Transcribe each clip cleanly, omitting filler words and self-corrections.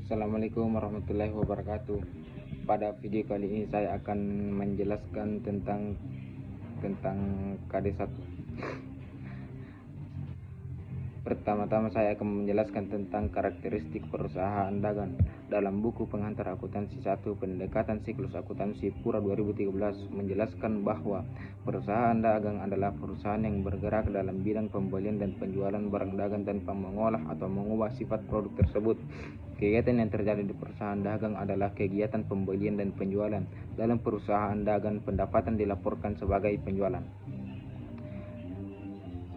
Assalamualaikum warahmatullahi wabarakatuh. Pada video kali ini saya akan menjelaskan tentang KD1. Pertama-tama saya akan menjelaskan tentang karakteristik perusahaan dagang. Dalam buku Pengantar Akuntansi 1 Pendekatan Siklus Akuntansi Pura 2013 menjelaskan bahwa perusahaan dagang adalah perusahaan yang bergerak dalam bidang pembelian dan penjualan barang dagang tanpa mengolah atau mengubah sifat produk tersebut. Kegiatan yang terjadi di perusahaan dagang adalah kegiatan pembelian dan penjualan. Dalam perusahaan dagang, pendapatan dilaporkan sebagai penjualan.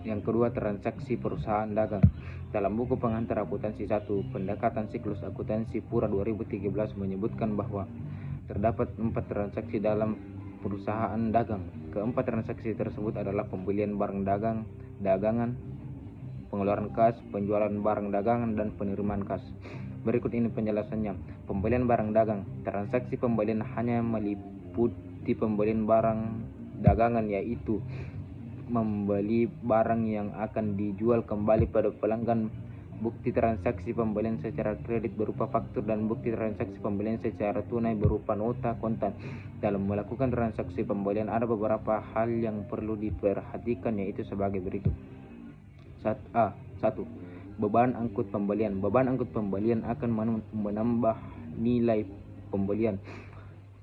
Yang kedua, transaksi perusahaan dagang. Dalam buku Pengantar Akuntansi 1 Pendekatan Siklus Akuntansi Pura 2013 menyebutkan bahwa terdapat 4 transaksi dalam perusahaan dagang. Keempat transaksi tersebut adalah pembelian barang dagangan, pengeluaran kas, penjualan barang dagangan, dan penerimaan kas. Berikut ini penjelasannya. Pembelian barang dagang. Transaksi pembelian hanya meliputi pembelian barang dagangan, yaitu membeli barang yang akan dijual kembali pada pelanggan, bukti transaksi pembelian secara kredit berupa faktur, dan bukti transaksi pembelian secara tunai berupa nota kontan. Dalam melakukan transaksi pembelian ada beberapa hal yang perlu diperhatikan, yaitu sebagai berikut. 1. Beban angkut pembelian. Beban angkut pembelian akan menambah nilai pembelian.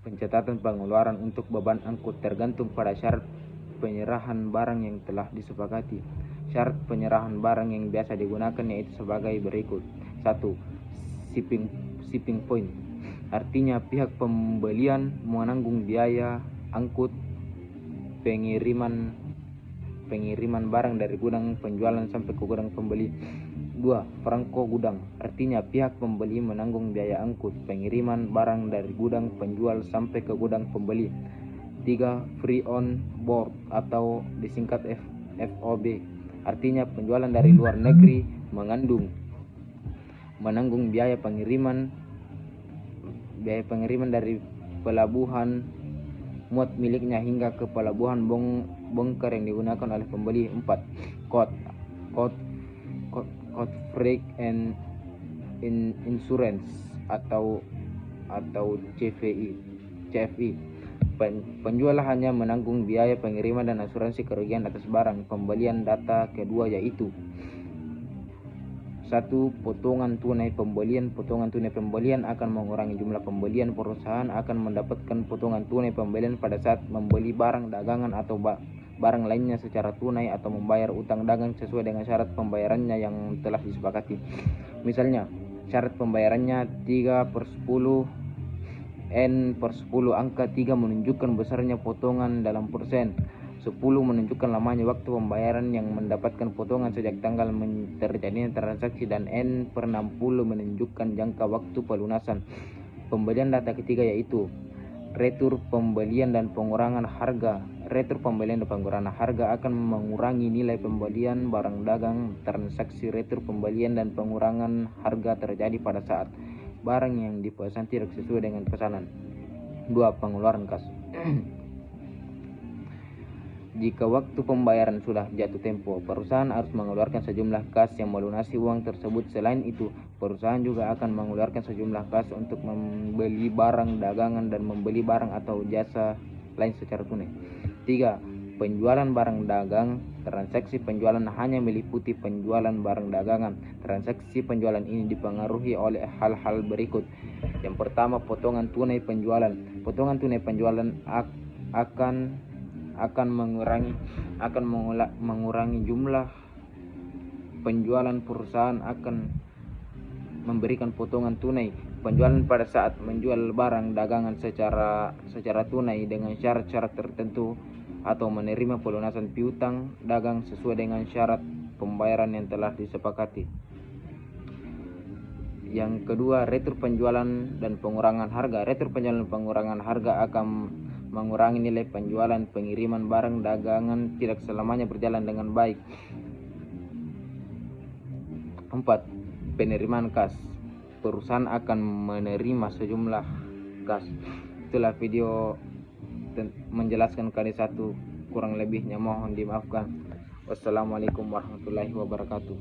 Pencatatan pengeluaran untuk beban angkut tergantung pada syarat penyerahan barang yang telah disepakati. Syarat penyerahan barang yang biasa digunakan yaitu sebagai berikut. 1. Shipping point. Artinya pihak pembelian menanggung biaya angkut pengiriman barang dari gudang penjualan sampai ke gudang pembeli. 2. Franko gudang. Artinya pihak pembeli menanggung biaya angkut pengiriman barang dari gudang penjual sampai ke gudang pembeli. 3. Free on board atau disingkat FOB. Artinya penjualan dari luar negeri menanggung biaya pengiriman dari pelabuhan muat miliknya hingga ke pelabuhan bongkar yang digunakan oleh pembeli. 4. Code freight and insurance atau CFI. Penjual hanya menanggung biaya pengiriman dan asuransi kerugian atas barang pembelian. Data kedua yaitu 1. Potongan tunai pembelian. Potongan tunai pembelian akan mengurangi jumlah pembelian. Perusahaan akan mendapatkan potongan tunai pembelian pada saat membeli barang dagangan atau barang lainnya secara tunai atau membayar utang dagang sesuai dengan syarat pembayarannya yang telah disepakati. Misalnya, syarat pembayarannya 3/10 N/10. Angka 3 menunjukkan besarnya potongan dalam persen. 10 menunjukkan lamanya waktu pembayaran yang mendapatkan potongan sejak tanggal terjadinya transaksi, dan N/60 menunjukkan jangka waktu pelunasan pembelian. Data ketiga yaitu retur pembelian dan pengurangan harga. Retur pembelian dan pengurangan harga akan mengurangi nilai pembelian barang dagang. Transaksi retur pembelian dan pengurangan harga terjadi pada saat barang yang dipesan tidak sesuai dengan pesanan. 2. Pengeluaran kas. Jika waktu pembayaran sudah jatuh tempo, perusahaan harus mengeluarkan sejumlah kas yang melunasi uang tersebut. Selain itu, perusahaan juga akan mengeluarkan sejumlah kas untuk membeli barang dagangan dan membeli barang atau jasa lain secara tunai. 3. Penjualan barang dagang. Transaksi penjualan hanya meliputi penjualan barang dagangan. Transaksi penjualan ini dipengaruhi oleh hal-hal berikut. Yang pertama, potongan tunai penjualan. Potongan tunai penjualan akan mengurangi jumlah penjualan. Perusahaan akan memberikan potongan tunai penjualan pada saat menjual barang dagangan secara tunai dengan syarat-syarat tertentu, atau menerima pelunasan piutang dagang sesuai dengan syarat pembayaran yang telah disepakati. Yang kedua, retur penjualan dan pengurangan harga. Retur penjualan dan pengurangan harga akan mengurangi nilai penjualan. Pengiriman barang dagangan tidak selamanya berjalan dengan baik. 4. Penerimaan kas. Perusahaan akan menerima sejumlah kas. Itulah video menjelaskan KD1, kurang lebihnya mohon dimaafkan. Wassalamualaikum warahmatullahi wabarakatuh.